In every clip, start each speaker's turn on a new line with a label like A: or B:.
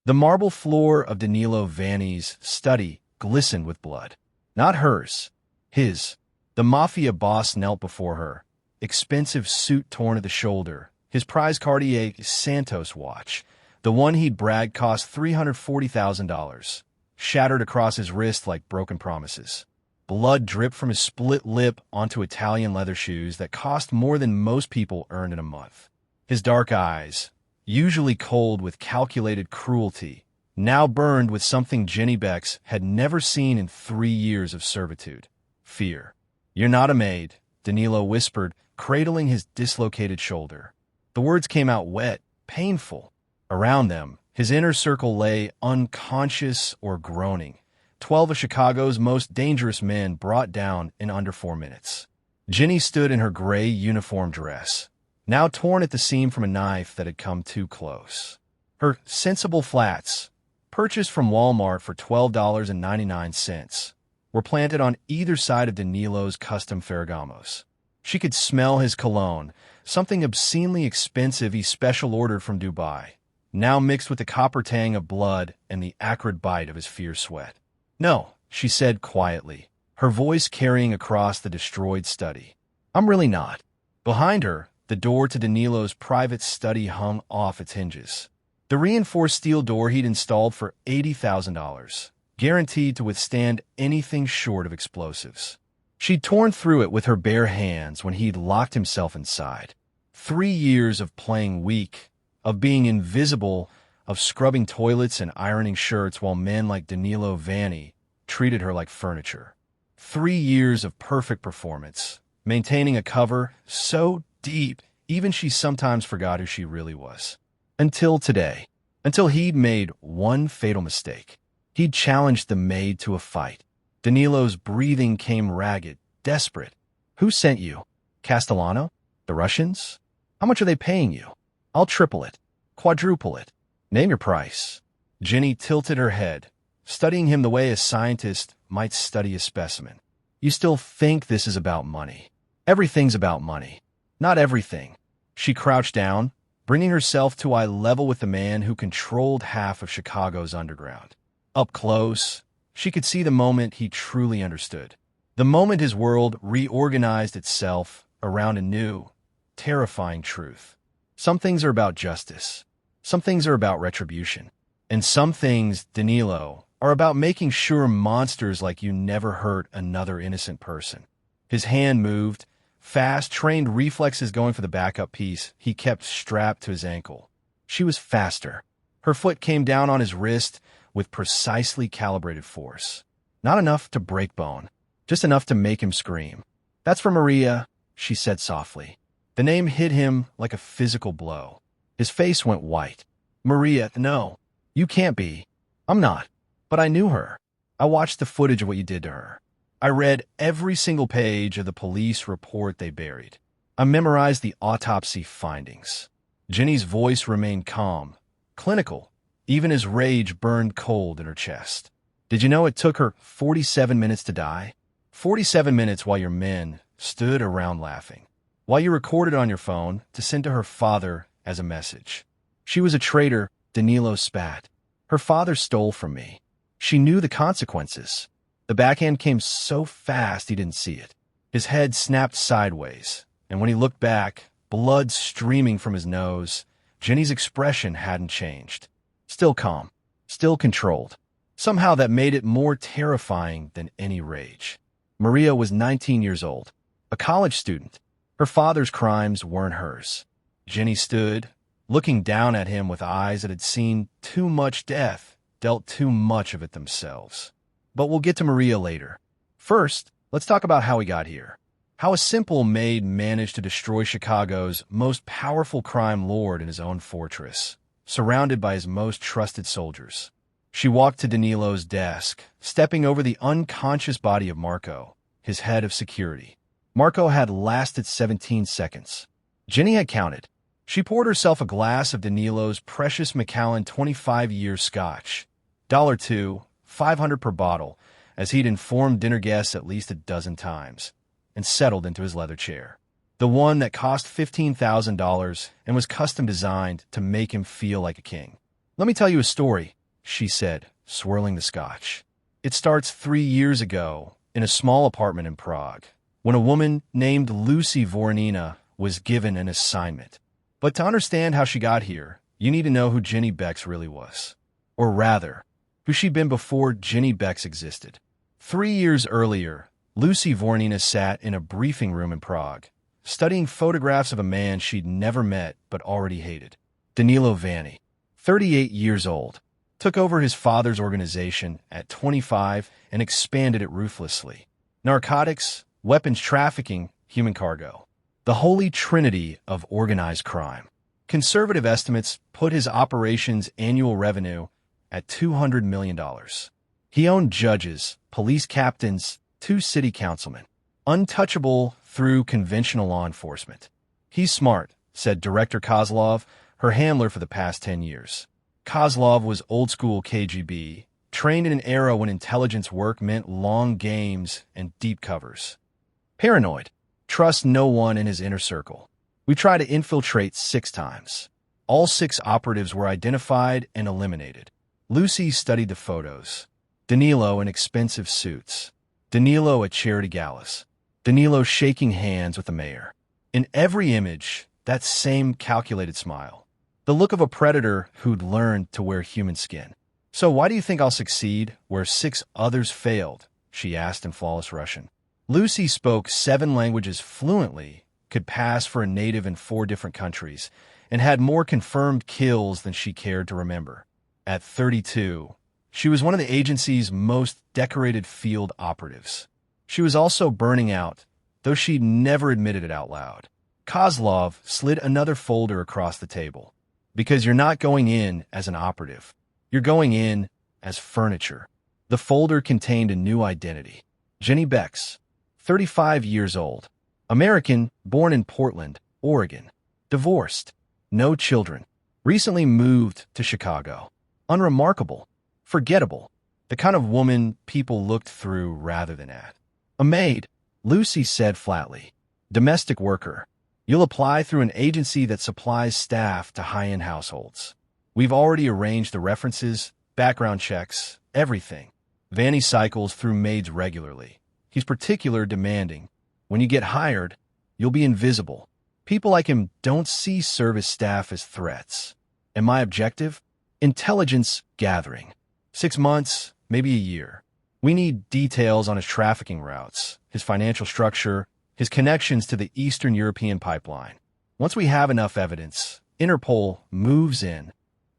A: The marble floor of Danilo Vanni's study glistened with blood. Not hers. His. The mafia boss knelt before her, expensive suit torn at the shoulder, his prize Cartier Santos watch, the one he'd bragged cost $340,000, shattered across his wrist like broken promises. Blood dripped from his split lip onto Italian leather shoes that cost more than most people earned in a month. His dark eyes, usually cold with calculated cruelty, now burned with something Jenny Bex had never seen in 3 years of servitude: fear. "You're not a maid," Danilo whispered, cradling his dislocated shoulder. The words came out wet, painful. Around them, his inner circle lay unconscious or groaning. 12 of Chicago's most dangerous men brought down in under 4 minutes. Jenny stood in her gray uniform dress, now torn at the seam from a knife that had come too close. Her sensible flats, purchased from Walmart for $12.99, were planted on either side of Danilo's custom Ferragamos. She could smell his cologne, something obscenely expensive he special ordered from Dubai, now mixed with the copper tang of blood and the acrid bite of his fierce sweat. "No," she said quietly, her voice carrying across the destroyed study. "I'm really not." Behind her, the door to Danilo's private study hung off its hinges. The reinforced steel door he'd installed for $80,000, guaranteed to withstand anything short of explosives. She'd torn through it with her bare hands when he'd locked himself inside. 3 years of playing weak, of being invisible, of scrubbing toilets and ironing shirts while men like Danilo Vanni treated her like furniture. 3 years of perfect performance, maintaining a cover so deep even she sometimes forgot who she really was. Until today. Until he'd made one fatal mistake. He'd challenged the maid to a fight. Danilo's breathing came ragged, desperate. "Who sent you? Castellano? The Russians? How much are they paying you? I'll triple it. Quadruple it. Name your price." Jenny tilted her head, studying him the way a scientist might study a specimen. "You still think this is about money? Everything's about money." "Not everything." She crouched down, bringing herself to eye level with the man who controlled half of Chicago's underground. Up close, she could see the moment he truly understood. The moment his world reorganized itself around a new, terrifying truth. Some things are about justice. Some things are about retribution. And some things, Danilo, are about making sure monsters like you never hurt another innocent person. His hand moved, fast, trained reflexes going for the backup piece he kept strapped to his ankle. She was faster. Her foot came down on his wrist with precisely calibrated force. Not enough to break bone, just enough to make him scream. "That's for Maria," she said softly. The name hit him like a physical blow. His face went white. "Maria, no. You can't be." "I'm not. But I knew her. I watched the footage of what you did to her. I read every single page of the police report they buried. I memorized the autopsy findings." Jenny's voice remained calm, clinical, even as rage burned cold in her chest. "Did you know it took her 47 minutes to die? 47 minutes while your men stood around laughing. While you recorded on your phone to send to her father as a message. She was a traitor," Danilo spat. "Her father stole from me. She knew the consequences." The backhand came so fast he didn't see it. His head snapped sideways, and when he looked back, blood streaming from his nose, Jenny's expression hadn't changed. Still calm, still controlled. Somehow that made it more terrifying than any rage. Maria was 19 years old, a college student. Her father's crimes weren't hers. Jenny stood, looking down at him with eyes that had seen too much death, dealt too much of it themselves. But we'll get to Maria later. First, let's talk about how he got here. How a simple maid managed to destroy Chicago's most powerful crime lord in his own fortress, surrounded by his most trusted soldiers. She walked to Danilo's desk, stepping over the unconscious body of Marco, his head of security. Marco had lasted 17 seconds. Jenny had counted. She poured herself a glass of Danilo's precious Macallan 25-year scotch. $2, $500 per bottle, as he'd informed dinner guests at least a dozen times, and settled into his leather chair. The one that cost $15,000 and was custom designed to make him feel like a king. Let me tell you a story, she said, swirling the scotch. It starts 3 years ago in a small apartment in Prague, when a woman named Lucy Voronina was given an assignment. But to understand how she got here, you need to know who Jenny Bex really was. Or rather, who she'd been before Jenny Bex existed. 3 years earlier, Lucy Voronina sat in a briefing room in Prague, studying photographs of a man she'd never met but already hated. Danilo Vanni, 38 years old, took over his father's organization at 25 and expanded it ruthlessly. Narcotics, weapons trafficking, human cargo. The holy trinity of organized crime. Conservative estimates put his operation's annual revenue at $200 million. He owned judges, police captains, 2 city councilmen. Untouchable through conventional law enforcement. He's smart, said Director Kozlov, her handler for the past 10 years. Kozlov was old-school KGB, trained in an era when intelligence work meant long games and deep covers. Paranoid. Trust no one in his inner circle. We tried to infiltrate 6 times. All 6 operatives were identified and eliminated. Lucy studied the photos. Danilo in expensive suits. Danilo at charity galas. Danilo shaking hands with the mayor. In every image, that same calculated smile. The look of a predator who'd learned to wear human skin. So why do you think I'll succeed where 6 others failed? She asked in flawless Russian. Lucy spoke 7 languages fluently, could pass for a native in 4 different countries, and had more confirmed kills than she cared to remember. At 32, she was one of the agency's most decorated field operatives. She was also burning out, though she never admitted it out loud. Kozlov slid another folder across the table. Because you're not going in as an operative. You're going in as furniture. The folder contained a new identity. Jenny Bex, 35 years old. American, born in Portland, Oregon. Divorced. No children. Recently moved to Chicago. Unremarkable. Forgettable. The kind of woman people looked through rather than at. A maid, Lucy said flatly. Domestic worker. You'll apply through an agency that supplies staff to high-end households. We've already arranged the references, background checks, everything. Vanni cycles through maids regularly. He's particularly demanding. When you get hired, you'll be invisible. People like him don't see service staff as threats. And my objective? Intelligence gathering. 6 months, maybe a year. We need details on his trafficking routes, his financial structure, his connections to the Eastern European pipeline. Once we have enough evidence, Interpol moves in.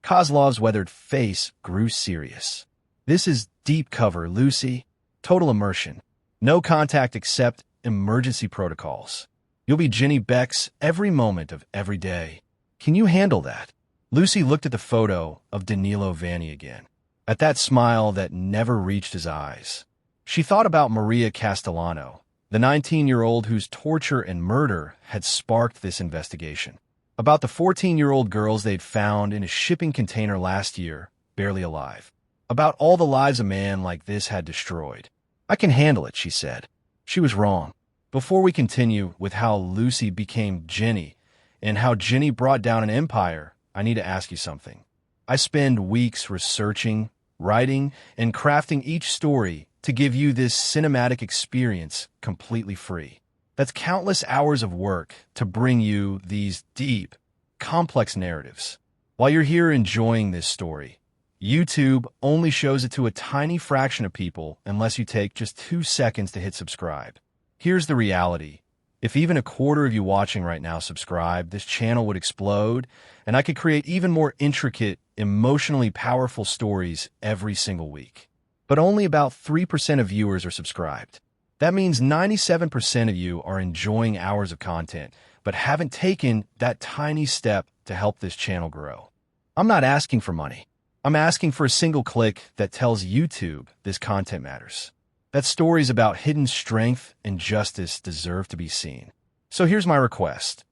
A: Kozlov's weathered face grew serious. This is deep cover, Lucy. Total immersion. No contact except emergency protocols. You'll be Jenny Bex every moment of every day. Can you handle that? Lucy looked at the photo of Danilo Vanni again. At that smile that never reached his eyes. She thought about Maria Castellano, the 19-year-old whose torture and murder had sparked this investigation. About the 14-year-old girls they'd found in a shipping container last year, barely alive. About all the lives a man like this had destroyed. I can handle it, she said. She was wrong. Before we continue with how Lucy became Jenny and how Jenny brought down an empire, I need to ask you something. I spend weeks researching, writing, and crafting each story to give you this cinematic experience completely free. That's countless hours of work to bring you these deep, complex narratives. While you're here enjoying this story, YouTube only shows it to a tiny fraction of people unless you take just 2 seconds to hit subscribe. Here's the reality. If even a quarter of you watching right now subscribe, this channel would explode, and I could create even more intricate, emotionally powerful stories every single week. But only about 3% of viewers are subscribed. That means 97% of you are enjoying hours of content, but haven't taken that tiny step to help this channel grow. I'm not asking for money. I'm asking for a single click that tells YouTube this content matters. That stories about hidden strength and justice deserve to be seen. So here's my request.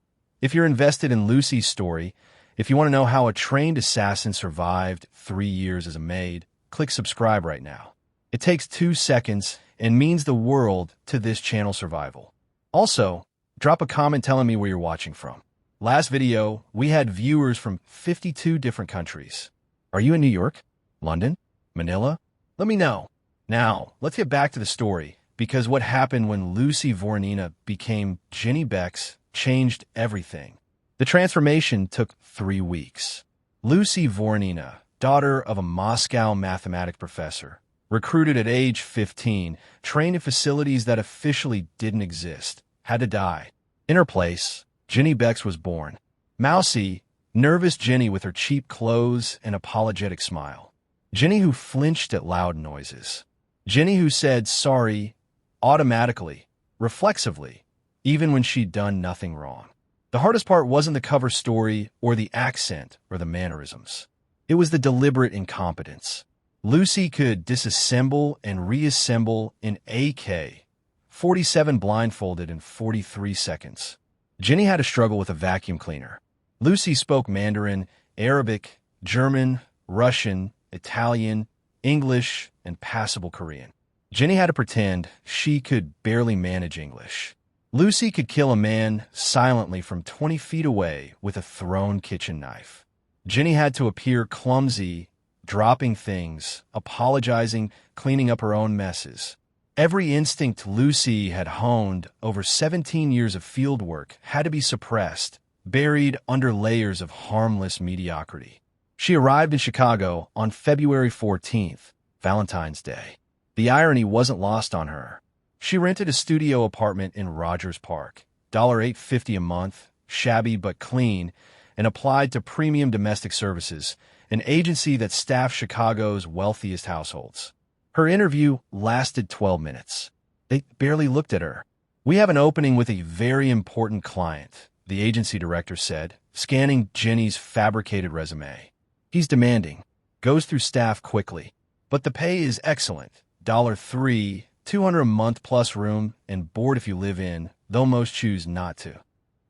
A: If you're invested in Lucy's story, if you want to know how a trained assassin survived 3 years as a maid, click subscribe right now. It takes 2 seconds and means the world to this channel's survival. Also, drop a comment telling me where you're watching from. Last video, we had viewers from 52 different countries. Are you in New York? London? Manila? Let me know. Now, let's get back to the story, because what happened when Lucy Voronina became Ginny Bex changed everything. The transformation took 3 weeks. Lucy Voronina, daughter of a Moscow mathematics professor, recruited at age 15, trained in facilities that officially didn't exist, had to die. In her place, Ginny Bex was born. Mousy, nervous Ginny with her cheap clothes and apologetic smile. Ginny who flinched at loud noises. Ginny who said sorry automatically, reflexively, even when she'd done nothing wrong. The hardest part wasn't the cover story or the accent or the mannerisms. It was the deliberate incompetence. Lucy could disassemble and reassemble an AK-47 blindfolded in 43 seconds. Ginny had to struggle with a vacuum cleaner. Lucy spoke Mandarin, Arabic, German, Russian, Italian, English, and passable Korean. Ginny had to pretend she could barely manage English. Lucy could kill a man silently from 20 feet away with a thrown kitchen knife. Ginny had to appear clumsy, dropping things, apologizing, cleaning up her own messes. Every instinct Lucy had honed over 17 years of field work had to be suppressed, buried under layers of harmless mediocrity. She arrived in Chicago on February 14th, Valentine's Day. The irony wasn't lost on her. She rented a studio apartment in Rogers Park, $8.50 a month, shabby but clean, and applied to Premium Domestic Services, an agency that staffed Chicago's wealthiest households. Her interview lasted 12 minutes. They barely looked at her. "We have an opening with a very important client," the agency director said, scanning Ginny's fabricated resume. "He's demanding, goes through staff quickly, but the pay is excellent, $3, $200 a month plus room and board if you live in, though most choose not to."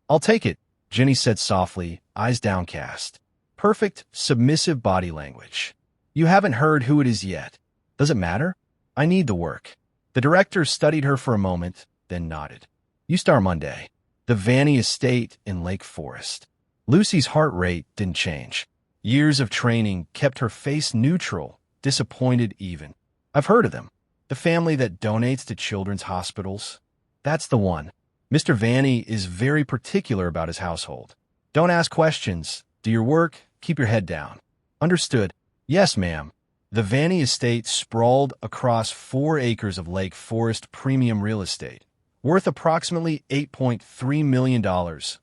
A: "I'll take it," Ginny said softly, eyes downcast. Perfect, submissive body language. "You haven't heard who it is yet. Does it matter? I need the work." The director studied her for a moment, then nodded. "You start Monday. The Vanny Estate in Lake Forest." Lucy's heart rate didn't change. Years of training kept her face neutral, disappointed even. "I've heard of them. The family that donates to children's hospitals. That's the one. Mr. Vanny is very particular about his household. Don't ask questions. Do your work. Keep your head down." "Understood." "Yes, ma'am." The Vanny Estate sprawled across 4 acres of Lake Forest premium real estate, worth approximately $8.3 million,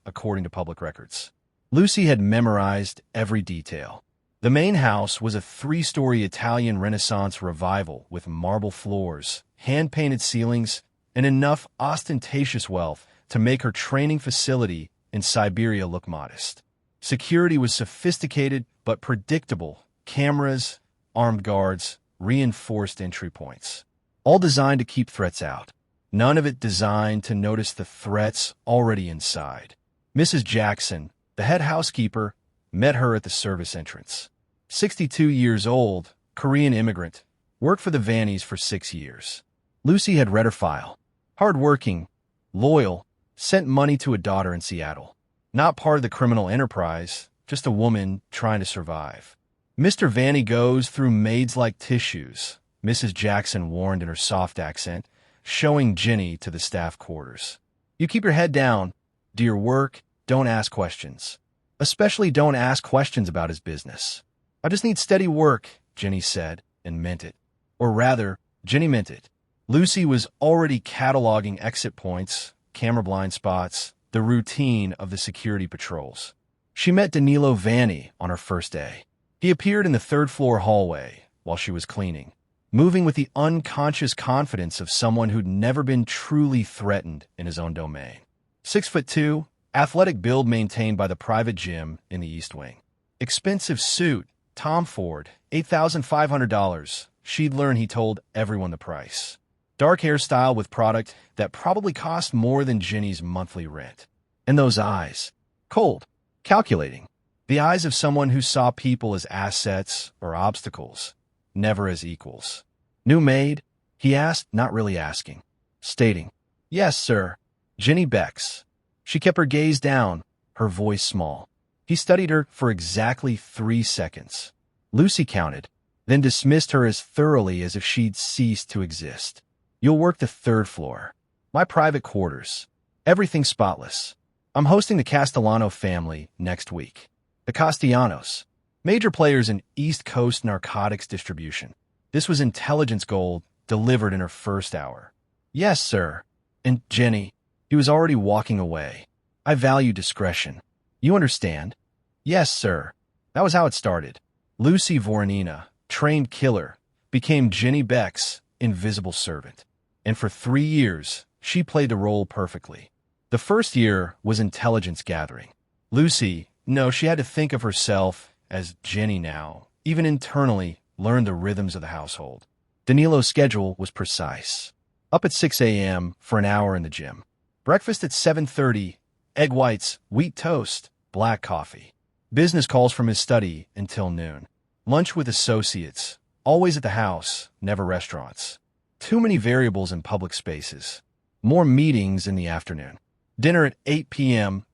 A: according to public records. Lucy had memorized every detail. The main house was a 3-story Italian Renaissance revival with marble floors, hand-painted ceilings, and enough ostentatious wealth to make her training facility in Siberia look modest. Security was sophisticated but predictable. Cameras, armed guards, reinforced entry points. All designed to keep threats out. None of it designed to notice the threats already inside. Mrs. Jackson, the head housekeeper, met her at the service entrance. 62 years old, Korean immigrant, worked for the Vannys for 6 years. Lucy had read her file. Hard-working, loyal, sent money to a daughter in Seattle. Not part of the criminal enterprise, just a woman trying to survive. "Mr. Vanny goes through maids like tissues," Mrs. Jackson warned in her soft accent, showing Ginny to the staff quarters. "You keep your head down, do your work, don't ask questions. Especially don't ask questions about his business." "I just need steady work," Ginny said, and meant it. Or rather, Ginny meant it. Lucy was already cataloging exit points, camera blind spots, the routine of the security patrols. She met Danilo Vanny on her first day. He appeared in the 3rd-floor hallway while she was cleaning, moving with the unconscious confidence of someone who'd never been truly threatened in his own domain. 6'2", athletic build maintained by the private gym in the East Wing. Expensive suit, Tom Ford, $8,500. She'd learn he told everyone the price. Dark hairstyle with product that probably cost more than Ginny's monthly rent. And those eyes. Cold. Calculating. The eyes of someone who saw people as assets or obstacles, never as equals. "New maid?" he asked, not really asking. Stating, "Yes, sir. Ginny Bex." She kept her gaze down, her voice small. He studied her for exactly 3 seconds. Lucy counted, then dismissed her as thoroughly as if she'd ceased to exist. You'll work the third floor. My private quarters. Everything spotless. I'm hosting the Castellano family next week. The Castellanos, major players in East Coast narcotics distribution. This was intelligence gold delivered in her first hour. Yes, sir. And Jenny, he was already walking away. I value discretion. You understand? Yes, sir. That was how it started. Lucy Voronina, trained killer, became Jenny Beck's invisible servant. And for 3 years, she played the role perfectly. The first year was intelligence gathering. Lucy, no, she had to think of herself as Jenny now, even internally, learned the rhythms of the household. Danilo's schedule was precise. Up at 6 a.m. for an hour in the gym. Breakfast at 7:30, egg whites, wheat toast, black coffee. Business calls from his study until noon. Lunch with associates, always at the house, never restaurants. Too many variables in public spaces. More meetings in the afternoon. Dinner at 8 p.m.,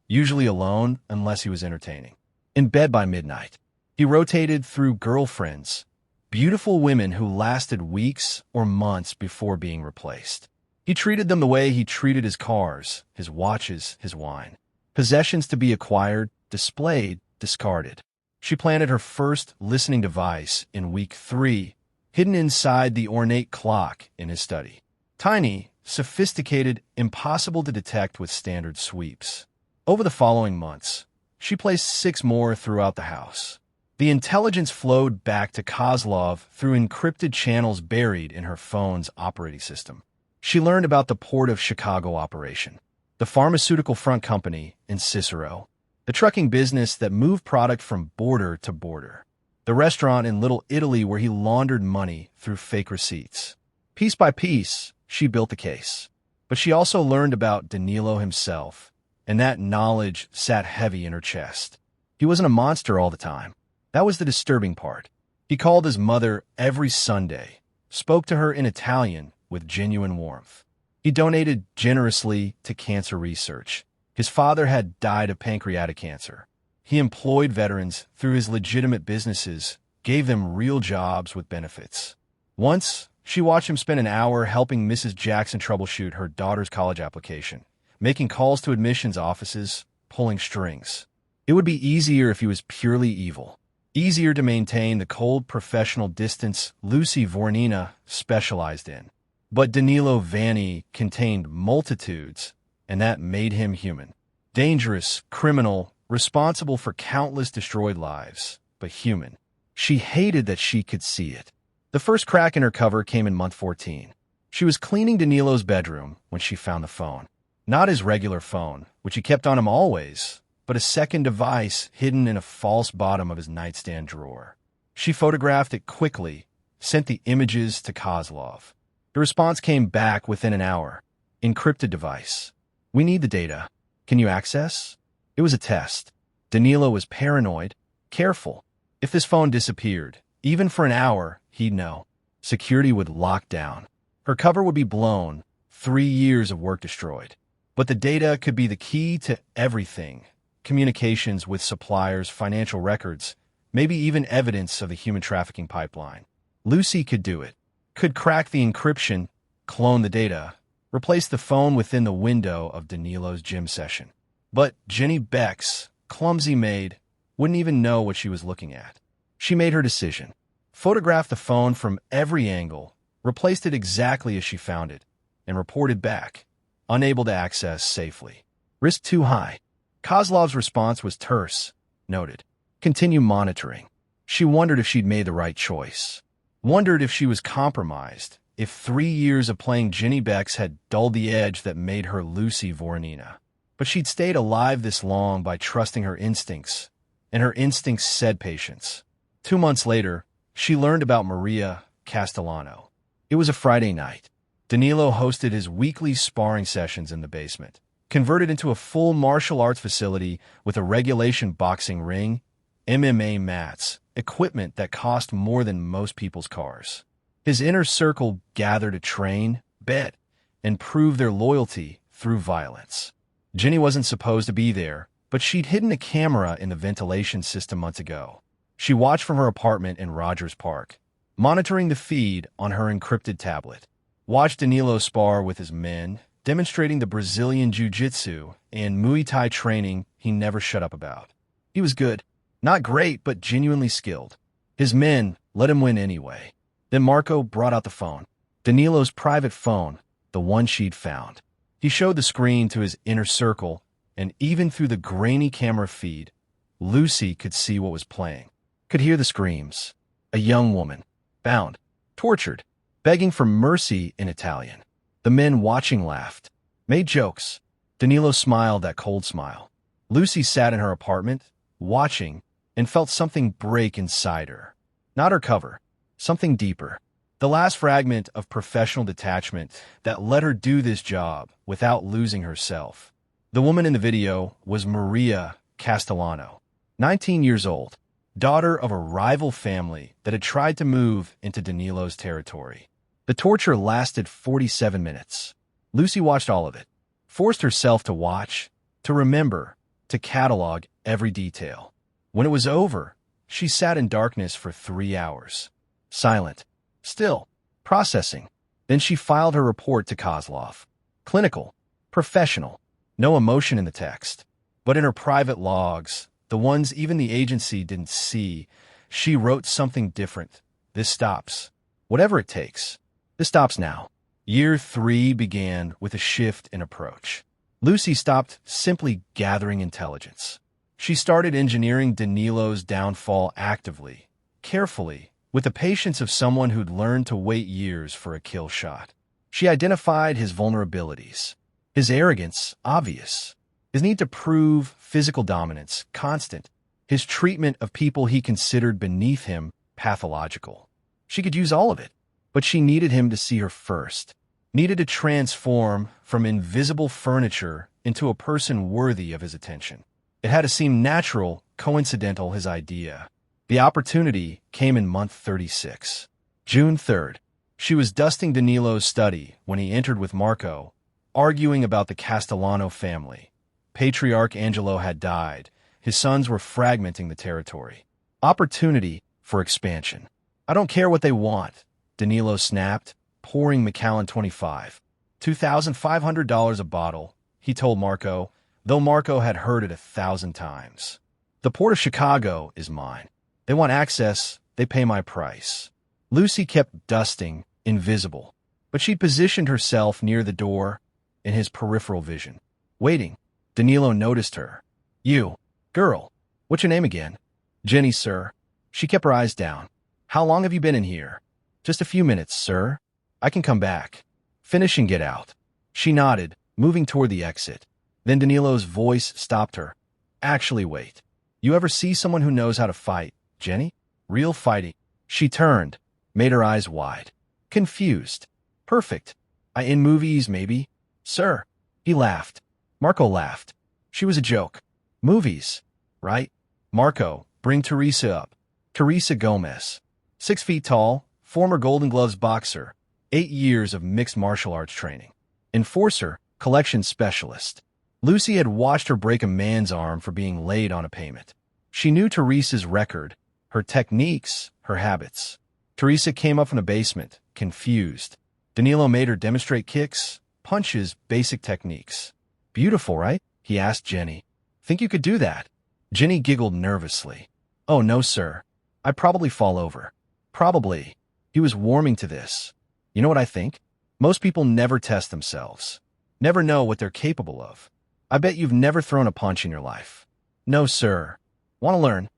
A: usually alone unless he was entertaining. In bed by midnight. He rotated through girlfriends, beautiful women who lasted weeks or months before being replaced. He treated them the way he treated his cars, his watches, his wine. Possessions to be acquired, displayed, discarded. She planted her first listening device in week 3, hidden inside the ornate clock in his study. Tiny, sophisticated, impossible to detect with standard sweeps. Over the following months, she placed 6 more throughout the house. The intelligence flowed back to Kozlov through encrypted channels buried in her phone's operating system. She learned about the Port of Chicago operation, the pharmaceutical front company in Cicero, the trucking business that moved product from border to border, the restaurant in Little Italy where he laundered money through fake receipts. Piece by piece, she built the case. But she also learned about Danilo himself, and that knowledge sat heavy in her chest. He wasn't a monster all the time. That was the disturbing part. He called his mother every Sunday, spoke to her in Italian with genuine warmth. He donated generously to cancer research. His father had died of pancreatic cancer. He employed veterans through his legitimate businesses, gave them real jobs with benefits. Once, she watched him spend an hour helping Mrs. Jackson troubleshoot her daughter's college application, making calls to admissions offices, pulling strings. It would be easier if he was purely evil. Easier to maintain the cold professional distance Lucy Voronina specialized in. But Danilo Vanni contained multitudes, and that made him human. Dangerous, criminal, responsible for countless destroyed lives, but human. She hated that she could see it. The first crack in her cover came in month 14. She was cleaning Danilo's bedroom when she found the phone. Not his regular phone, which he kept on him always, but a second device hidden in a false bottom of his nightstand drawer. She photographed it quickly, sent the images to Kozlov. The response came back within an hour. Encrypted device. We need the data. Can you access? It was a test. Danilo was paranoid, careful. If this phone disappeared, even for an hour, he'd know. Security would lock down. Her cover would be blown, 3 years of work destroyed. But the data could be the key to everything. Communications with suppliers, financial records, maybe even evidence of the human trafficking pipeline. Lucy could do it. Could crack the encryption, clone the data, replace the phone within the window of Danilo's gym session. But Jenny Beck's clumsy maid wouldn't even know what she was looking at. She made her decision. Photographed the phone from every angle, replaced it exactly as she found it, and reported back, unable to access safely. Risk too high. Kozlov's response was terse, noted. Continue monitoring. She wondered if she'd made the right choice. Wondered if she was compromised, if 3 years of playing Jenny Beck's had dulled the edge that made her Lucy Voronina. But she'd stayed alive this long by trusting her instincts, and her instincts said patience. 2 months later, she learned about Maria Castellano. It was a Friday night. Danilo hosted his weekly sparring sessions in the basement, converted into a full martial arts facility with a regulation boxing ring, MMA mats, equipment that cost more than most people's cars. His inner circle gathered to train, bet, and prove their loyalty through violence. Jenny wasn't supposed to be there, but she'd hidden a camera in the ventilation system months ago. She watched from her apartment in Rogers Park, monitoring the feed on her encrypted tablet. Watched Danilo spar with his men, demonstrating the Brazilian jiu-jitsu and Muay Thai training he never shut up about. He was good. Not great, but genuinely skilled. His men let him win anyway. Then Marco brought out the phone. Danilo's private phone, the one she'd found. He showed the screen to his inner circle, and even through the grainy camera feed, Lucy could see what was playing. Could hear the screams. A young woman, bound, tortured, begging for mercy in Italian. The men watching laughed, made jokes. Danilo smiled that cold smile. Lucy sat in her apartment, watching, and felt something break inside her. Not her cover, something deeper. The last fragment of professional detachment that let her do this job without losing herself. The woman in the video was Maria Castellano, 19 years old, daughter of a rival family that had tried to move into Danilo's territory. The torture lasted 47 minutes. Lucy watched all of it, forced herself to watch, to remember, to catalog every detail. When it was over, she sat in darkness for 3 hours, silent, still, processing. Then she filed her report to Kozlov. Clinical, professional, no emotion in the text. But in her private logs, the ones even the agency didn't see, she wrote something different. This stops. Whatever it takes. This stops now. Year 3 began with a shift in approach. Lucy stopped simply gathering intelligence. She started engineering Danilo's downfall actively, carefully, with the patience of someone who'd learned to wait years for a kill shot. She identified his vulnerabilities. His arrogance, obvious. His need to prove physical dominance, constant. His treatment of people he considered beneath him, pathological. She could use all of it, but she needed him to see her first. Needed to transform from invisible furniture into a person worthy of his attention. It had to seem natural, coincidental, his idea. The opportunity came in month 36. June 3rd. She was dusting Danilo's study when he entered with Marco, arguing about the Castellano family. Patriarch Angelo had died. His sons were fragmenting the territory. Opportunity for expansion. I don't care what they want, Danilo snapped, pouring Macallan 25. $2,500 a bottle, he told Marco, though Marco had heard it 1,000 times. The Port of Chicago is mine. They want access, they pay my price. Lucy kept dusting, invisible, but she positioned herself near the door in his peripheral vision. Waiting, Danilo noticed her. You, girl, what's your name again? Jenny, sir. She kept her eyes down. How long have you been in here? Just a few minutes, sir. I can come back. Finish and get out. She nodded, moving toward the exit. Then Danilo's voice stopped her. Actually, wait. You ever see someone who knows how to fight, Jenny? Real fighting. She turned, made her eyes wide. Confused. Perfect. In movies, maybe? Sir. He laughed. Marco laughed. She was a joke. Movies, right? Marco, bring Teresa up. Teresa Gomez. 6 feet tall, former Golden Gloves boxer, 8 years of mixed martial arts training. Enforcer, collection specialist. Lucy had watched her break a man's arm for being late on a payment. She knew Teresa's record, her techniques, her habits. Teresa came up from the basement, confused. Danilo made her demonstrate kicks, punches, basic techniques. Beautiful, right? He asked Jenny. Think you could do that? Jenny giggled nervously. Oh, no, sir. I'd probably fall over. Probably. He was warming to this. You know what I think? Most people never test themselves. Never know what they're capable of. I bet you've never thrown a punch in your life. No, sir. Want to learn?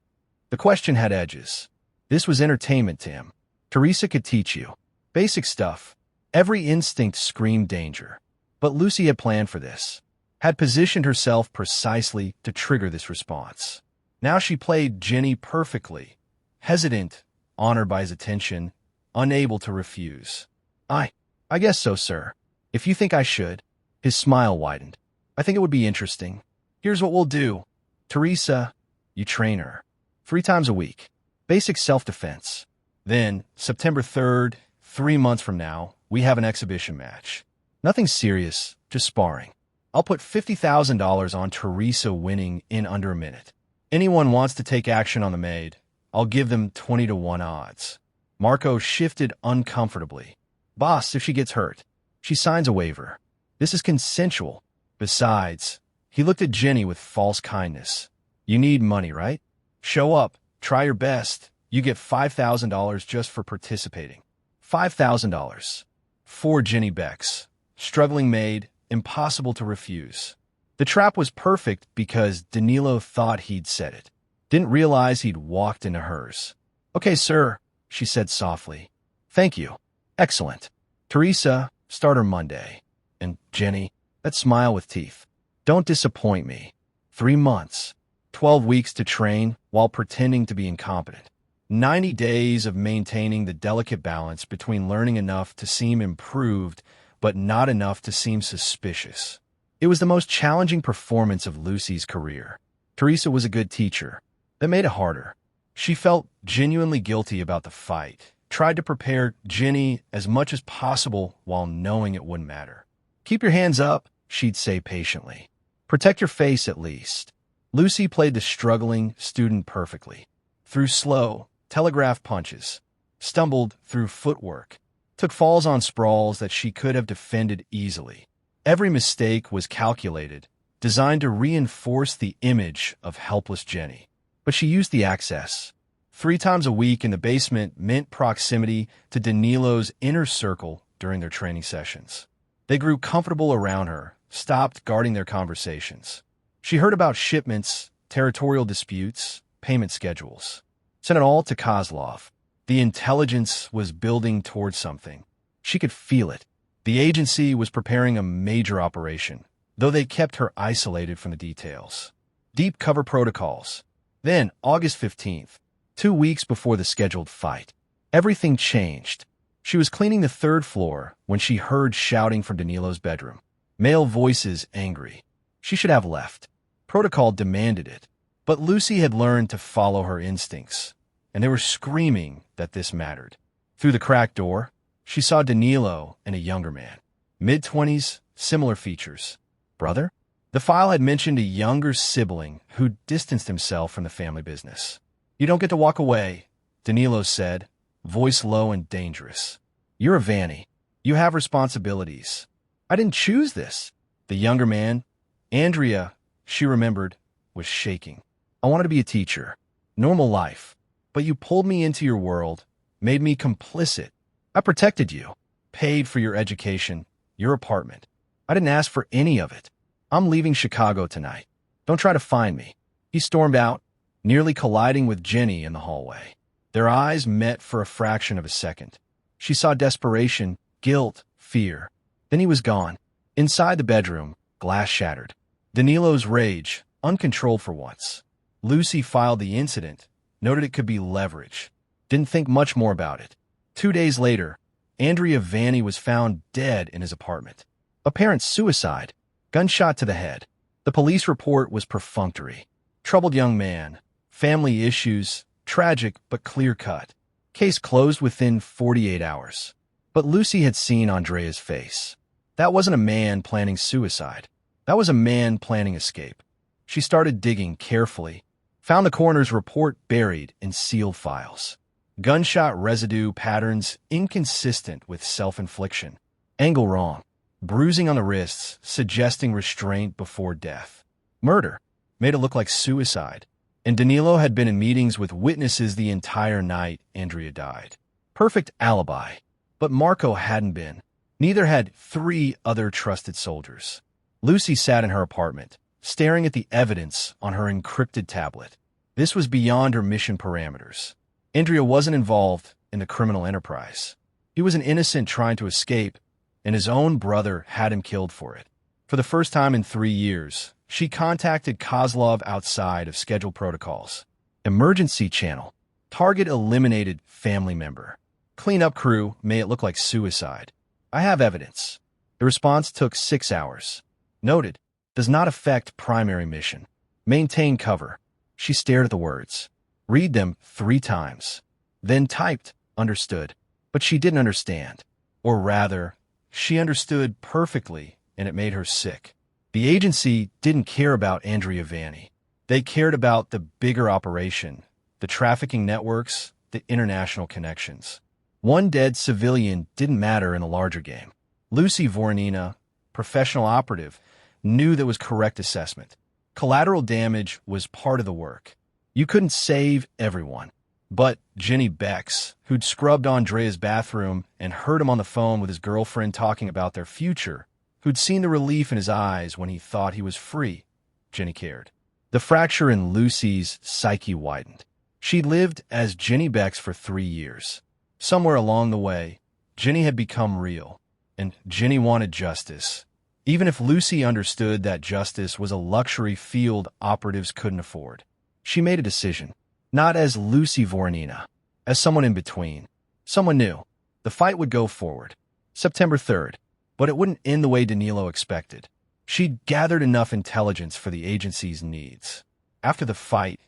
A: The question had edges. This was entertainment to him. Teresa could teach you. Basic stuff. Every instinct screamed danger. But Lucy had planned for this. Had positioned herself precisely to trigger this response. Now she played Jenny perfectly. Hesitant, honored by his attention, unable to refuse. I guess so, sir. If you think I should. His smile widened. I think it would be interesting. Here's what we'll do. Teresa, you train her. 3 times a week. Basic self-defense. Then, September 3rd, 3 months from now, we have an exhibition match. Nothing serious, just sparring. I'll put $50,000 on Teresa winning in under a minute. Anyone wants to take action on the Maid, I'll give them 20 to 1 odds. Marco shifted uncomfortably. Boss, if she gets hurt, she signs a waiver. This is consensual. Besides, he looked at Jenny with false kindness. You need money, right? Show up, try your best. You get $5,000 just for participating. $5,000. For Jenny Becks. Struggling maid, impossible to refuse. The trap was perfect because Danilo thought he'd said it. Didn't realize he'd walked into hers. Okay, sir, she said softly. Thank you. Excellent. Teresa, start her Monday. And Jenny, that smile with teeth. Don't disappoint me. 3 months. 12 weeks to train while pretending to be incompetent. 90 days of maintaining the delicate balance between learning enough to seem improved but not enough to seem suspicious. It was the most challenging performance of Lucy's career. Teresa was a good teacher. That made it harder. She felt genuinely guilty about the fight, tried to prepare Jenny as much as possible while knowing it wouldn't matter. Keep your hands up, she'd say patiently. Protect your face at least. Lucy played the struggling student perfectly. Threw slow, telegraph punches, stumbled through footwork, took falls on sprawls that she could have defended easily. Every mistake was calculated, designed to reinforce the image of helpless Jenny. But she used the access. 3 times a week in the basement meant proximity to Danilo's inner circle during their training sessions. They grew comfortable around her, stopped guarding their conversations. She heard about shipments, territorial disputes, payment schedules. Sent it all to Kozlov. The intelligence was building towards something. She could feel it. The agency was preparing a major operation, though they kept her isolated from the details. Deep cover protocols. Then, August 15th, 2 weeks before the scheduled fight, everything changed. She was cleaning the 3rd floor when she heard shouting from Danilo's bedroom. Male voices angry. She should have left. Protocol demanded it. But Lucy had learned to follow her instincts, and they were screaming that this mattered. Through the cracked door, she saw Danilo and a younger man. Mid-20s, similar features. Brother? The file had mentioned a younger sibling who distanced himself from the family business. You don't get to walk away, Danilo said, voice low and dangerous. You're a Vanny. You have responsibilities. I didn't choose this. The younger man, Andrea, she remembered, was shaking. I wanted to be a teacher. Normal life. But you pulled me into your world, made me complicit. I protected you, paid for your education, your apartment. I didn't ask for any of it. I'm leaving Chicago tonight. Don't try to find me. He stormed out, nearly colliding with Jenny in the hallway. Their eyes met for a fraction of a second. She saw desperation, guilt, fear. Then he was gone. Inside the bedroom, glass shattered. Danilo's rage, uncontrolled for once. Lucy filed the incident, noted it could be leverage. Didn't think much more about it. 2 days later, Andrea Vanny was found dead in his apartment. Apparent suicide, gunshot to the head. The police report was perfunctory. Troubled young man, family issues, tragic but clear-cut. Case closed within 48 hours. But Lucy had seen Andrea's face. That wasn't a man planning suicide. That was a man planning escape. She started digging carefully, found the coroner's report buried in sealed files. Gunshot residue patterns inconsistent with self-infliction. Angle wrong. Bruising on the wrists, suggesting restraint before death. Murder. Made it look like suicide. And Danilo had been in meetings with witnesses the entire night Andrea died. Perfect alibi. But Marco hadn't been. Neither had 3 other trusted soldiers. Lucy sat in her apartment, staring at the evidence on her encrypted tablet. This was beyond her mission parameters. Andrea wasn't involved in the criminal enterprise. He was an innocent trying to escape, and his own brother had him killed for it. For the first time in 3 years, she contacted Kozlov outside of scheduled protocols. Emergency channel. Target eliminated family member. Cleanup crew made it look like suicide. I have evidence. The response took 6 hours. Noted. Does not affect primary mission. Maintain cover. She stared at the words. Read them 3 times. Then typed, understood. But she didn't understand. Or rather, she understood perfectly, and it made her sick. The agency didn't care about Andrea Vanny. They cared about the bigger operation, the trafficking networks, the international connections. One dead civilian didn't matter in the larger game. Lucy Voronina, professional operative, knew that was correct assessment. Collateral damage was part of the work. You couldn't save everyone. But Jenny Bex, who'd scrubbed Andrea's bathroom and heard him on the phone with his girlfriend talking about their future, who'd seen the relief in his eyes when he thought he was free, Jenny cared. The fracture in Lucy's psyche widened. She'd lived as Jenny Bex for 3 years. Somewhere along the way, Jenny had become real, and Jenny wanted justice, even if Lucy understood that justice was a luxury field operatives couldn't afford. She made a decision, not as Lucy Voronina, as someone in between, someone new. The fight would go forward, September 3rd, but it wouldn't end the way Danilo expected. She'd gathered enough intelligence for the agency's needs. After the fight,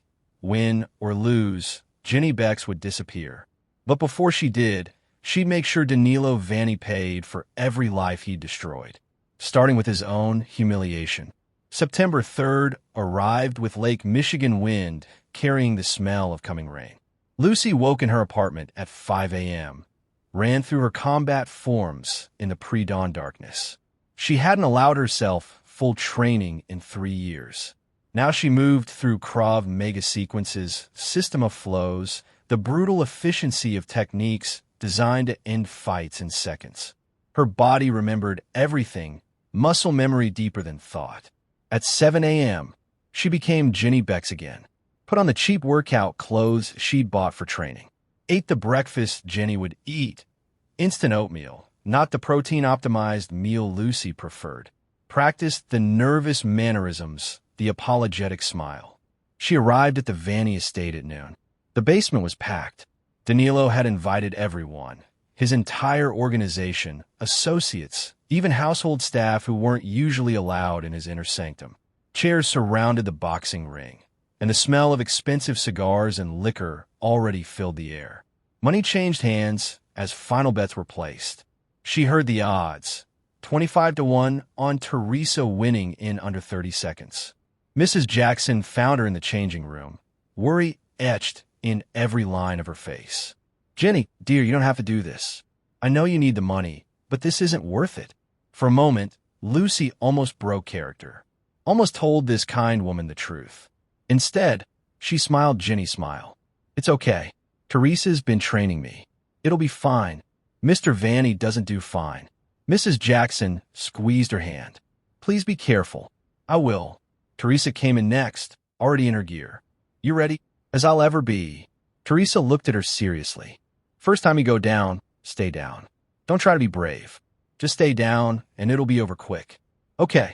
A: win or lose, Jenny Bex would disappear. But before she did, she'd make sure Danilo Vanni paid for every life he'd destroyed, starting with his own humiliation. September 3rd arrived with Lake Michigan wind carrying the smell of coming rain. Lucy woke in her apartment at 5 a.m., ran through her combat forms in the pre-dawn darkness. She hadn't allowed herself full training in 3 years. Now she moved through Krav Maga sequences, system of flows, the brutal efficiency of techniques designed to end fights in seconds. Her body remembered everything, muscle memory deeper than thought. At 7 a.m., she became Jenny Bex again, put on the cheap workout clothes she'd bought for training, ate the breakfast Jenny would eat, instant oatmeal, not the protein-optimized meal Lucy preferred, practiced the nervous mannerisms, the apologetic smile. She arrived at the Vanni estate at noon. The basement was packed. Danilo had invited everyone, his entire organization, associates, even household staff who weren't usually allowed in his inner sanctum. Chairs surrounded the boxing ring, and the smell of expensive cigars and liquor already filled the air. Money changed hands as final bets were placed. She heard the odds, 25-1 on Teresa winning in under 30 seconds. Mrs. Jackson found her in the changing room, worry etched in every line of her face. "Jenny, dear, you don't have to do this. I know you need the money, but this isn't worth it." For a moment, Lucy almost broke character, almost told this kind woman the truth. Instead, she smiled Jenny's smile. "It's okay. Teresa's been training me. It'll be fine. Mr. Vanni doesn't do fine." Mrs. Jackson squeezed her hand. "Please be careful." "I will." Teresa came in next, already in her gear. "You ready?" "As I'll ever be." Teresa looked at her seriously. "First time you go down, stay down. Don't try to be brave. Just stay down, and it'll be over quick." Okay."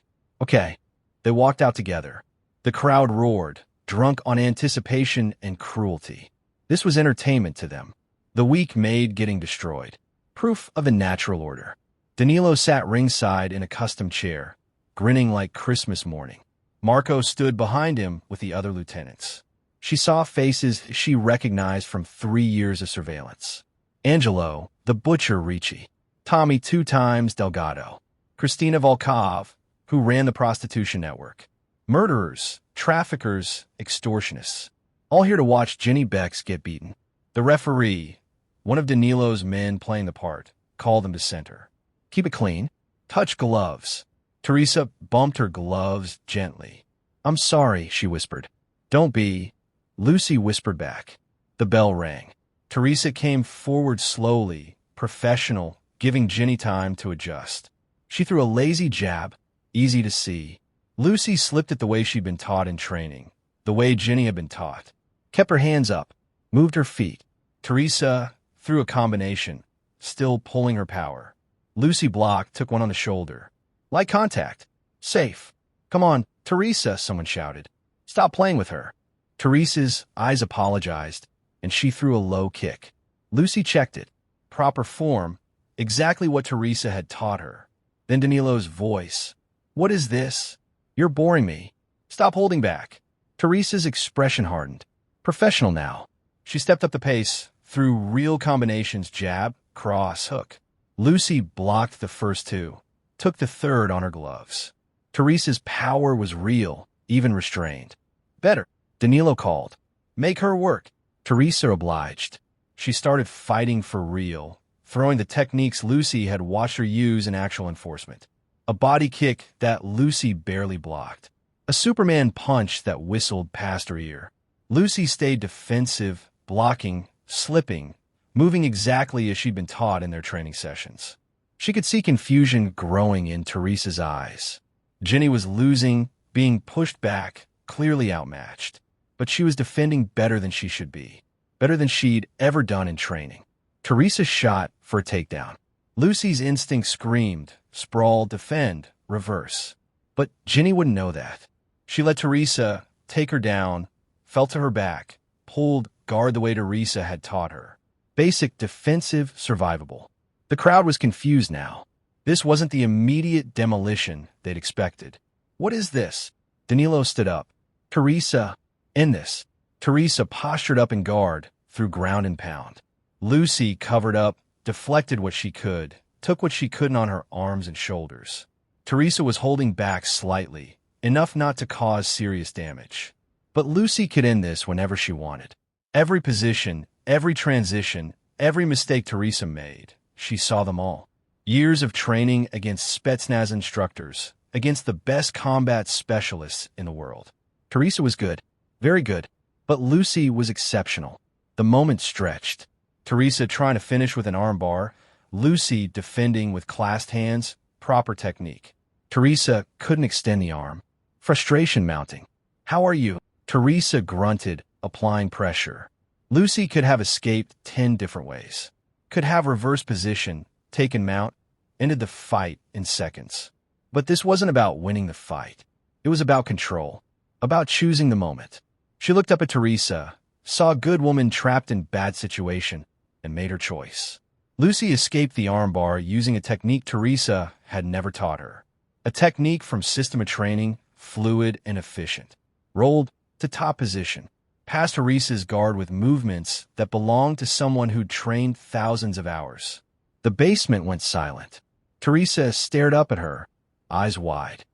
A: They walked out together. The crowd roared, drunk on anticipation and cruelty. This was entertainment to them. The weak Maid getting destroyed. Proof of a natural order. Danilo sat ringside in a custom chair, grinning like Christmas morning. Marco stood behind him with the other lieutenants. She saw faces she recognized from 3 years of surveillance. Angelo, the butcher Ricci. Tommy 2 times Delgado. Christina Volkov, who ran the prostitution network. Murderers, traffickers, extortionists. All here to watch Jenny Bex get beaten. The referee, one of Danilo's men playing the part, called them to center. "Keep it clean. Touch gloves." Teresa bumped her gloves gently. "I'm sorry," she whispered. "Don't be." Lucy whispered back. The bell rang. Teresa came forward slowly, professional, giving Jenny time to adjust. She threw a lazy jab, easy to see. Lucy slipped it the way she'd been taught in training, the way Jenny had been taught. Kept her hands up, moved her feet. Teresa threw a combination, still pulling her power. Lucy blocked, took one on the shoulder. "Light contact. Safe." "Come on, Teresa," someone shouted. "Stop playing with her." Teresa's eyes apologized, and she threw a low kick. Lucy checked it. Proper form, exactly what Teresa had taught her. Then Danilo's voice. "What is this? You're boring me. Stop holding back." Teresa's expression hardened. Professional now. She stepped up the pace, threw real combinations, jab, cross, hook. Lucy blocked the first 2, took the third on her gloves. Teresa's power was real, even restrained. "Better," Danilo called. "Make her work." Teresa obliged. She started fighting for real, throwing the techniques Lucy had watched her use in actual enforcement. A body kick that Lucy barely blocked. A Superman punch that whistled past her ear. Lucy stayed defensive, blocking, slipping, moving exactly as she'd been taught in their training sessions. She could see confusion growing in Teresa's eyes. Jenny was losing, being pushed back, clearly outmatched. But she was defending better than she should be, better than she'd ever done in training. Teresa shot for a takedown. Lucy's instinct screamed, sprawl, defend, reverse. But Jenny wouldn't know that. She let Teresa take her down, fell to her back, pulled guard the way Teresa had taught her. Basic defensive, survivable. The crowd was confused now. This wasn't the immediate demolition they'd expected. What is this? Danilo stood up. Teresa, end this. Teresa postured up in guard, through ground and pound. Lucy covered up, deflected what she could, took what she couldn't on her arms and shoulders. Teresa was holding back slightly, enough not to cause serious damage. But Lucy could end this whenever she wanted. Every position, every transition, every mistake Teresa made, she saw them all. Years of training against Spetsnaz instructors, against the best combat specialists in the world. Teresa was good, very good, but Lucy was exceptional. The moment stretched. Teresa trying to finish with an armbar, Lucy defending with clasped hands, proper technique. Teresa couldn't extend the arm. Frustration mounting. How are you? Teresa grunted, applying pressure. Lucy could have escaped 10 different ways. Could have reversed position, taken mount, ended the fight in seconds. But this wasn't about winning the fight. It was about control, about choosing the moment. She looked up at Teresa, saw a good woman trapped in bad situation, and made her choice. Lucy escaped the armbar using a technique Teresa had never taught her. A technique from system of training, fluid and efficient. Rolled to top position, past Teresa's guard with movements that belonged to someone who'd trained thousands of hours. The basement went silent. Teresa stared up at her, eyes wide.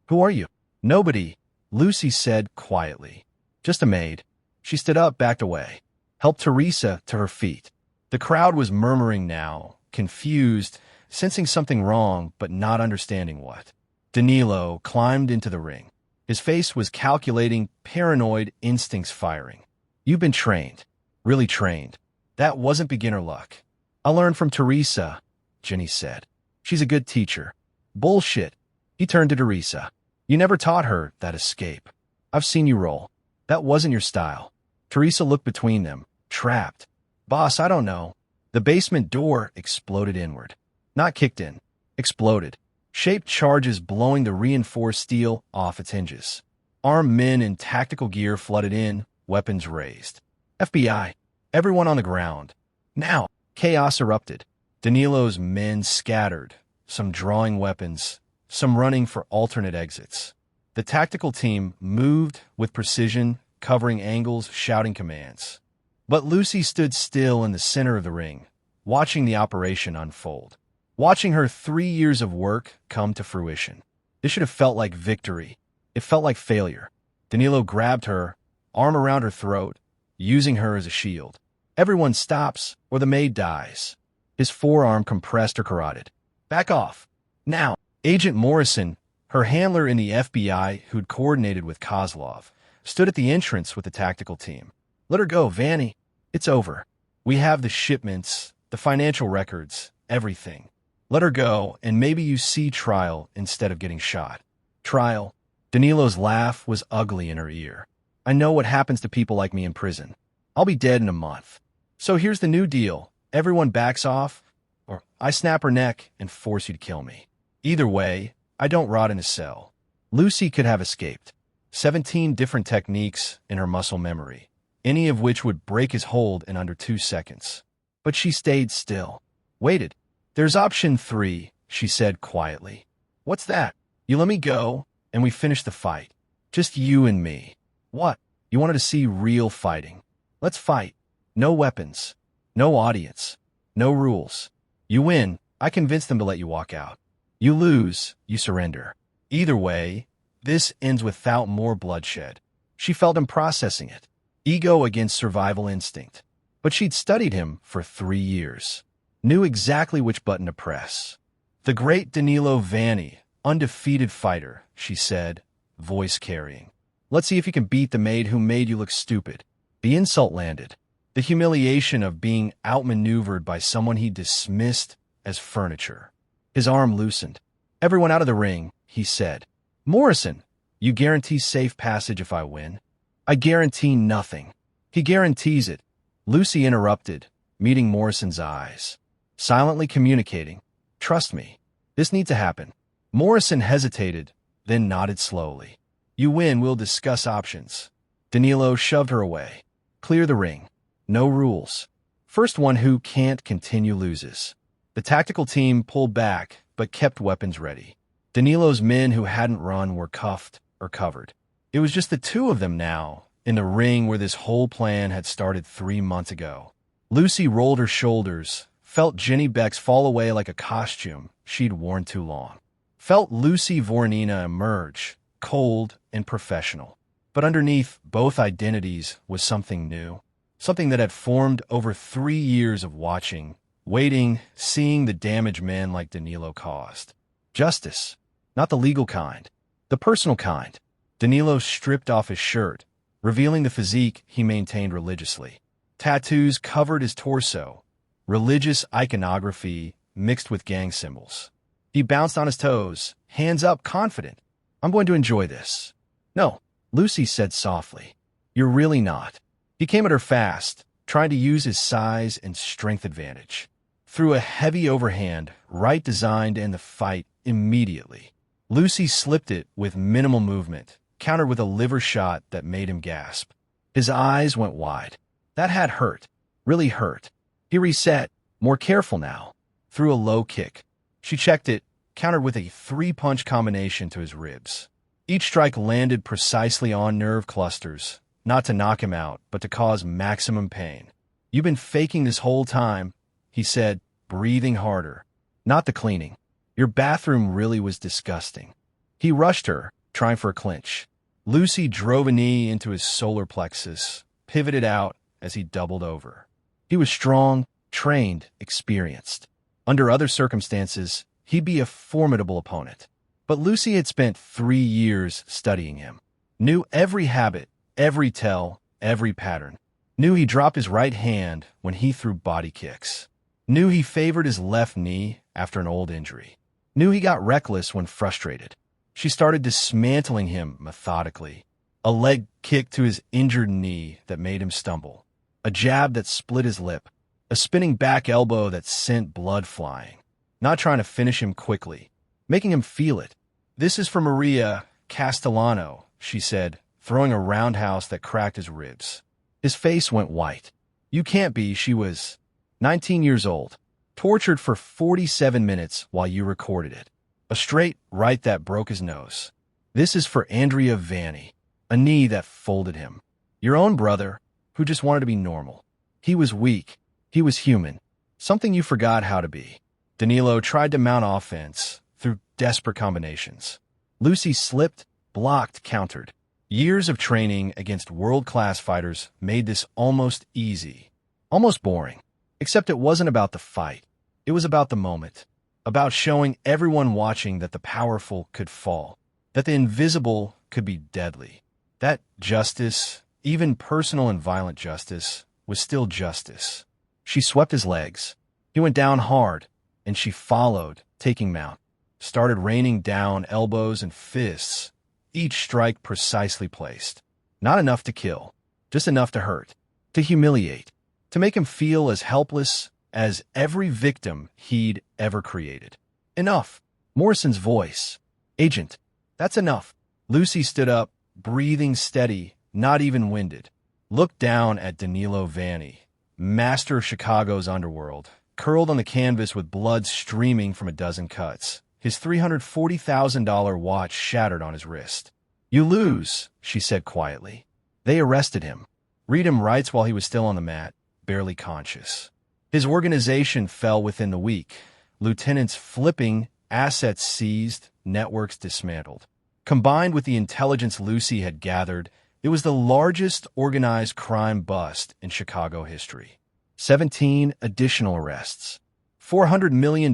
A: Who are you? Nobody, Lucy said quietly. Just a maid. She stood up, backed away, helped Teresa to her feet. The crowd was murmuring now, confused, sensing something wrong but not understanding what. Danilo climbed into the ring. His face was calculating, paranoid instincts firing. You've been trained. Really trained. That wasn't beginner luck. I learned from Teresa, Jenny said. She's a good teacher. Bullshit. He turned to Teresa. You never taught her that escape. I've seen you roll. That wasn't your style. Teresa looked between them, trapped. Boss, I don't know. The basement door exploded inward. Not kicked in. Exploded. Shaped charges blowing the reinforced steel off its hinges. Armed men in tactical gear flooded in, weapons raised. FBI. Everyone on the ground. Now, chaos erupted. Danilo's men scattered, some drawing weapons, some running for alternate exits. The tactical team moved with precision, covering angles, shouting commands. But Lucy stood still in the center of the ring, watching the operation unfold. Watching her 3 years of work come to fruition. This should have felt like victory. It felt like failure. Danilo grabbed her, arm around her throat, using her as a shield. Everyone stops, or the maid dies. His forearm compressed or carotid. Back off. Now, Agent Morrison, her handler in the FBI who'd coordinated with Kozlov, stood at the entrance with the tactical team. Let her go, Vanny. It's over. We have the shipments, the financial records, everything. Let her go, and maybe you see trial instead of getting shot. Trial. Danilo's laugh was ugly in her ear. I know what happens to people like me in prison. I'll be dead in a month. So here's the new deal. Everyone backs off, or I snap her neck and force you to kill me. Either way, I don't rot in a cell. Lucy could have escaped. 17 different techniques in her muscle memory, any of which would break his hold in under 2 seconds. But she stayed still. Waited. There's option 3, she said quietly. What's that? You let me go, and we finish the fight. Just you and me. What? You wanted to see real fighting. Let's fight. No weapons. No audience. No rules. You win, I convince them to let you walk out. You lose, you surrender. Either way, this ends without more bloodshed. She felt him processing it. Ego against survival instinct. But she'd studied him for 3 years. Knew exactly which button to press. The great Danilo Vanni, undefeated fighter, she said, voice carrying. Let's see if you can beat the maid who made you look stupid. The insult landed. The humiliation of being outmaneuvered by someone he dismissed as furniture. His arm loosened. Everyone out of the ring, he said. Morrison, you guarantee safe passage if I win? I guarantee nothing. He guarantees it. Lucy interrupted, meeting Morrison's eyes. Silently communicating. Trust me. This needs to happen. Morrison hesitated, then nodded slowly. You win, we'll discuss options. Danilo shoved her away. Clear the ring. No rules. First one who can't continue loses. The tactical team pulled back, but kept weapons ready. Danilo's men who hadn't run were cuffed or covered. It was just the two of them now, in the ring where this whole plan had started 3 months ago. Lucy rolled her shoulders, felt Jenny Beck's fall away like a costume she'd worn too long. Felt Lucy Voronina emerge, cold and professional. But underneath both identities was something new. Something that had formed over 3 years of watching, waiting, seeing the damage men like Danilo caused. Justice. Not the legal kind. The personal kind. Danilo stripped off his shirt, revealing the physique he maintained religiously. Tattoos covered his torso. Religious iconography mixed with gang symbols. He bounced on his toes, hands up, confident. I'm going to enjoy this. No, Lucy said softly. You're really not. He came at her fast, trying to use his size and strength advantage. Threw a heavy overhand, right designed to end the fight immediately. Lucy slipped it with minimal movement, countered with a liver shot that made him gasp. His eyes went wide. That had hurt. Really hurt. He reset, more careful now. Threw a low kick. She checked it, countered with a 3-punch combination to his ribs. Each strike landed precisely on nerve clusters, not to knock him out, but to cause maximum pain. You've been faking this whole time, he said, breathing harder. Not the cleaning. Your bathroom really was disgusting. He rushed her, trying for a clinch. Lucy drove a knee into his solar plexus, pivoted out as he doubled over. He was strong, trained, experienced. Under other circumstances, he'd be a formidable opponent. But Lucy had spent 3 years studying him. Knew every habit, every tell, every pattern. Knew he dropped his right hand when he threw body kicks. Knew he favored his left knee after an old injury. Knew he got reckless when frustrated. She started dismantling him methodically. A leg kick to his injured knee that made him stumble. A jab that split his lip. A spinning back elbow that sent blood flying. Not trying to finish him quickly. Making him feel it. This is for Maria Castellano, she said, throwing a roundhouse that cracked his ribs. His face went white. You can't be, she was 19 years old. Tortured for 47 minutes while you recorded it. A straight right that broke his nose. This is for Andrea Vanni. A knee that folded him. Your own brother, who just wanted to be normal. He was weak. He was human. Something you forgot how to be. Danilo tried to mount offense through desperate combinations. Lucy slipped, blocked, countered. Years of training against world-class fighters made this almost easy. Almost boring. Except it wasn't about the fight. It was about the moment. About showing everyone watching that the powerful could fall. That the invisible could be deadly. That justice, even personal and violent justice, was still justice. She swept his legs. He went down hard, and she followed, taking mount. Started raining down elbows and fists, each strike precisely placed. Not enough to kill, just enough to hurt, to humiliate, to make him feel as helpless as every victim he'd ever created. Enough. Morrison's voice. Agent, that's enough. Lucy stood up, breathing steady, not even winded. Looked down at Danilo Vanni, master of Chicago's underworld, curled on the canvas with blood streaming from a dozen cuts. His $340,000 watch shattered on his wrist. You lose, she said quietly. They arrested him. Read him rights while he was still on the mat, barely conscious. His organization fell within the week. Lieutenants flipping, assets seized, networks dismantled. Combined with the intelligence Lucy had gathered, It was the largest organized crime bust in Chicago history. 17 additional arrests. $400 million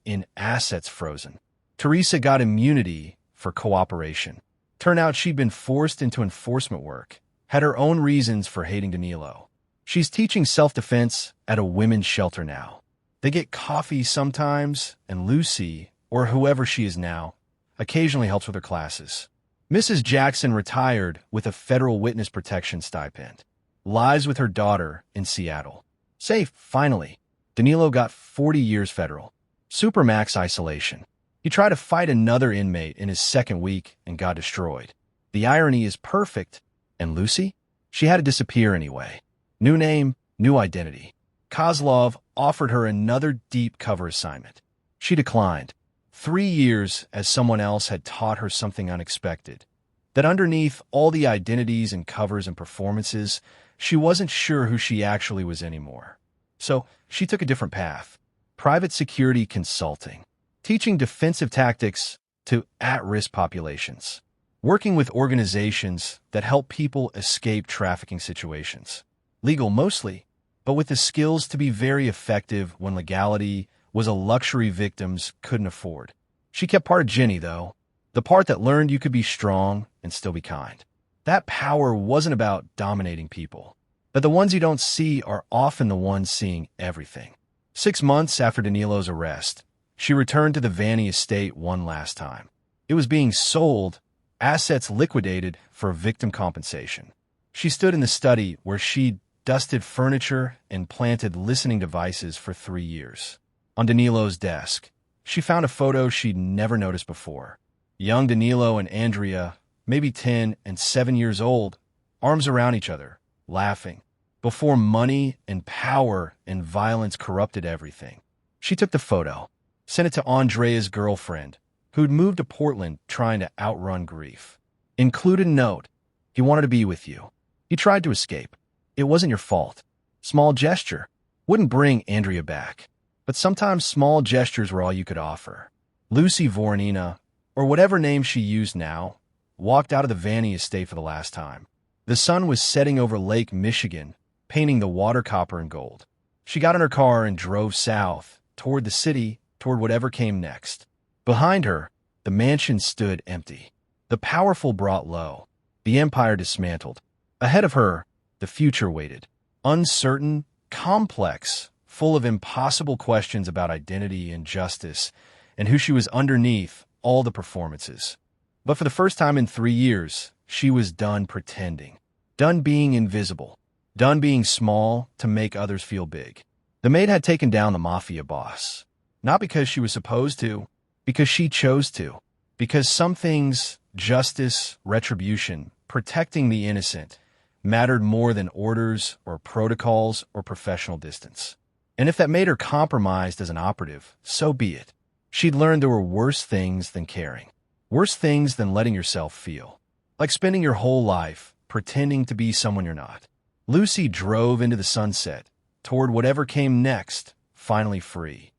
A: in assets frozen. Teresa got immunity for cooperation. Turned out she'd been forced into enforcement work, had her own reasons for hating Danilo. She's teaching self-defense at a women's shelter now. They get coffee sometimes, and Lucy, or whoever she is now, occasionally helps with her classes. Mrs. Jackson retired with a federal witness protection stipend. Lives with her daughter in Seattle. Safe, finally. Danilo got 40 years federal. Supermax isolation. He tried to fight another inmate in his second week and got destroyed. The irony is perfect. And Lucy? She had to disappear anyway. New name, new identity. Kozlov offered her another deep cover assignment. She declined. 3 years as someone else had taught her something unexpected. That underneath all the identities and covers and performances, she wasn't sure who she actually was anymore. So she took a different path. Private security consulting. Teaching defensive tactics to at-risk populations. Working with organizations that help people escape trafficking situations. Legal mostly, but with the skills to be very effective when legality was a luxury victims couldn't afford. She kept part of Jenny, though, the part that learned you could be strong and still be kind. That power wasn't about dominating people, but the ones you don't see are often the ones seeing everything. 6 months after Danilo's arrest, she returned to the Vanny estate one last time. It was being sold, assets liquidated for victim compensation. She stood in the study where she'd dusted furniture and planted listening devices for 3 years. On Danilo's desk, she found a photo she'd never noticed before. Young Danilo and Andrea, maybe 10 and 7 years old, arms around each other, laughing, before money and power and violence corrupted everything. She took the photo, sent it to Andrea's girlfriend, who'd moved to Portland trying to outrun grief. Included a note, he wanted to be with you. He tried to escape. It wasn't your fault. Small gesture. Wouldn't bring Andrea back. But sometimes small gestures were all you could offer. Lucy Voronina, or whatever name she used now, walked out of the Vanny estate for the last time. The sun was setting over Lake Michigan, painting the water copper and gold. She got in her car and drove south, toward the city, toward whatever came next. Behind her, the mansion stood empty. The powerful brought low. The empire dismantled. Ahead of her, the future waited. Uncertain, complex, full of impossible questions about identity and justice, and who she was underneath all the performances. But for the first time in 3 years, she was done pretending. Done being invisible. Done being small to make others feel big. The Maid had taken down the mafia boss. Not because she was supposed to, because she chose to. Because some things, justice, retribution, protecting the innocent, mattered more than orders or protocols or professional distance. And if that made her compromised as an operative, so be it. She'd learned there were worse things than caring. Worse things than letting yourself feel. Like spending your whole life pretending to be someone you're not. Lucy drove into the sunset, toward whatever came next, finally free.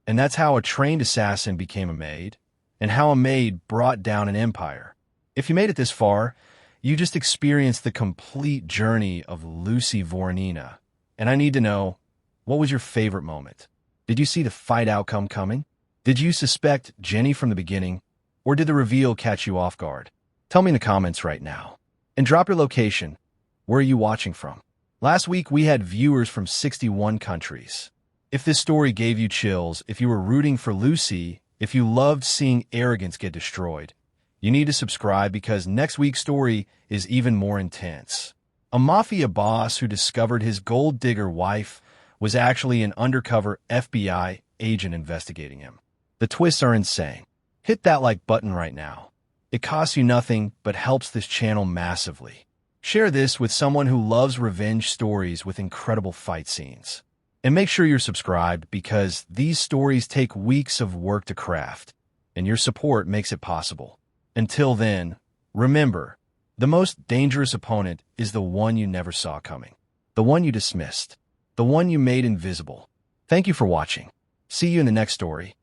A: And that's how a trained assassin became a maid, and how a maid brought down an empire. If you made it this far, you just experienced the complete journey of Lucy Voronina. And I need to know, what was your favorite moment? Did you see the fight outcome coming? Did you suspect Jenny from the beginning? Or did the reveal catch you off guard? Tell me in the comments right now. And drop your location. Where are you watching from? Last week, we had viewers from 61 countries. If this story gave you chills, if you were rooting for Lucy, if you loved seeing arrogance get destroyed, you need to subscribe because next week's story is even more intense. A mafia boss who discovered his gold digger wife was actually an undercover FBI agent investigating him. The twists are insane. Hit that like button right now. It costs you nothing but helps this channel massively. Share this with someone who loves revenge stories with incredible fight scenes. And make sure you're subscribed because these stories take weeks of work to craft, and your support makes it possible. Until then, remember, the most dangerous opponent is the one you never saw coming, the one you dismissed, the one you made invisible. Thank you for watching. See you in the next story.